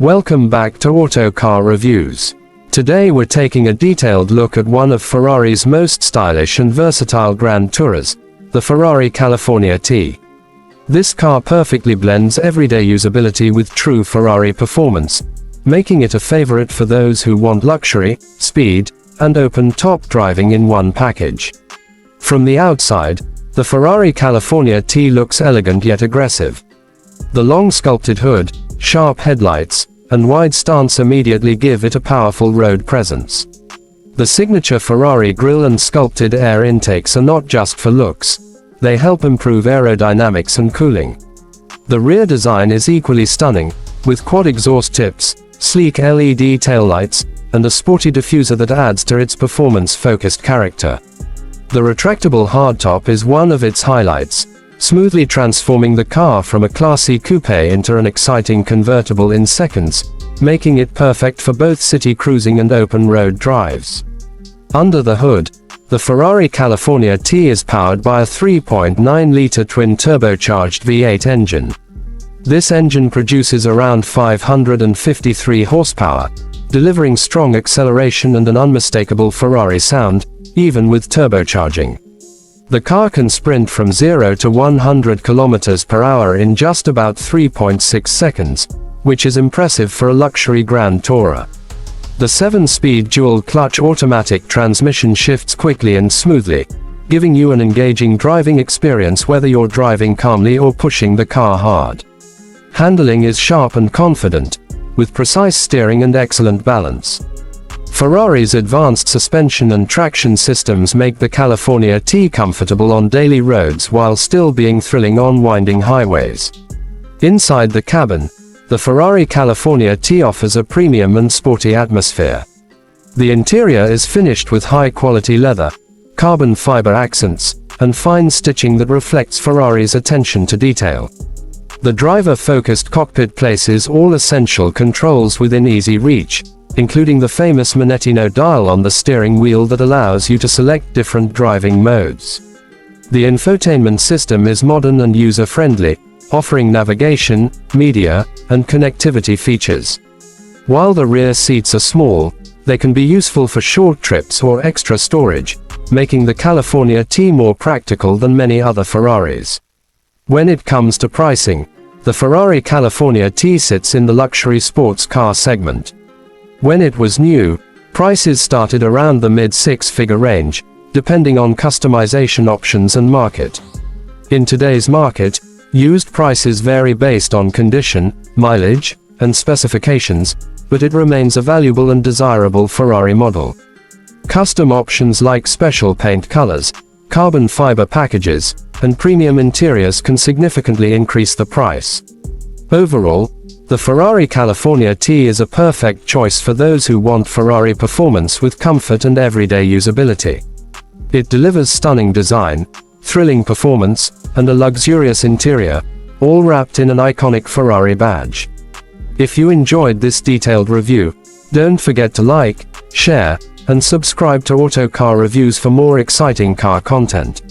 Welcome back to Auto Car Reviews. Today we're taking a detailed look at one of Ferrari's most stylish and versatile Grand Tourers, the Ferrari California T. This car perfectly blends everyday usability with true Ferrari performance, making it a favorite for those who want luxury, speed, and open-top driving in one package. From the outside, the Ferrari California T looks elegant yet aggressive. The long sculpted hood, sharp headlights, and wide stance immediately give it a powerful road presence. The signature Ferrari grille and sculpted air intakes are not just for looks, they help improve aerodynamics and cooling. The rear design is equally stunning, with quad exhaust tips, sleek LED taillights, and a sporty diffuser that adds to its performance-focused character. The retractable hardtop is one of its highlights, smoothly transforming the car from a classy coupe into an exciting convertible in seconds, making it perfect for both city cruising and open road drives. Under the hood, the Ferrari California T is powered by a 3.9-liter twin-turbocharged V8 engine. This engine produces around 553 horsepower, delivering strong acceleration and an unmistakable Ferrari sound, even with turbocharging. The car can sprint from 0 to 100 km per hour in just about 3.6 seconds, which is impressive for a luxury Grand Tourer. The 7-speed dual-clutch automatic transmission shifts quickly and smoothly, giving you an engaging driving experience whether you're driving calmly or pushing the car hard. Handling is sharp and confident, with precise steering and excellent balance. Ferrari's advanced suspension and traction systems make the California T comfortable on daily roads while still being thrilling on winding highways. Inside the cabin, the Ferrari California T offers a premium and sporty atmosphere. The interior is finished with high-quality leather, carbon fiber accents, and fine stitching that reflects Ferrari's attention to detail. The driver-focused cockpit places all essential controls within easy reach, including the famous Manettino dial on the steering wheel that allows you to select different driving modes. The infotainment system is modern and user-friendly, offering navigation, media, and connectivity features. While the rear seats are small, they can be useful for short trips or extra storage, making the California T more practical than many other Ferraris. When it comes to pricing, the Ferrari California T sits in the luxury sports car segment. When it was new, prices started around the mid-six-figure range, depending on customization options and market. In today's market, used prices vary based on condition, mileage, and specifications, but it remains a valuable and desirable Ferrari model. Custom options like special paint colors, carbon fiber packages, and premium interiors can significantly increase the price. Overall, the Ferrari California T is a perfect choice for those who want Ferrari performance with comfort and everyday usability. It delivers stunning design, thrilling performance, and a luxurious interior, all wrapped in an iconic Ferrari badge. If you enjoyed this detailed review, don't forget to like, share, and subscribe to Auto Car Reviews for more exciting car content.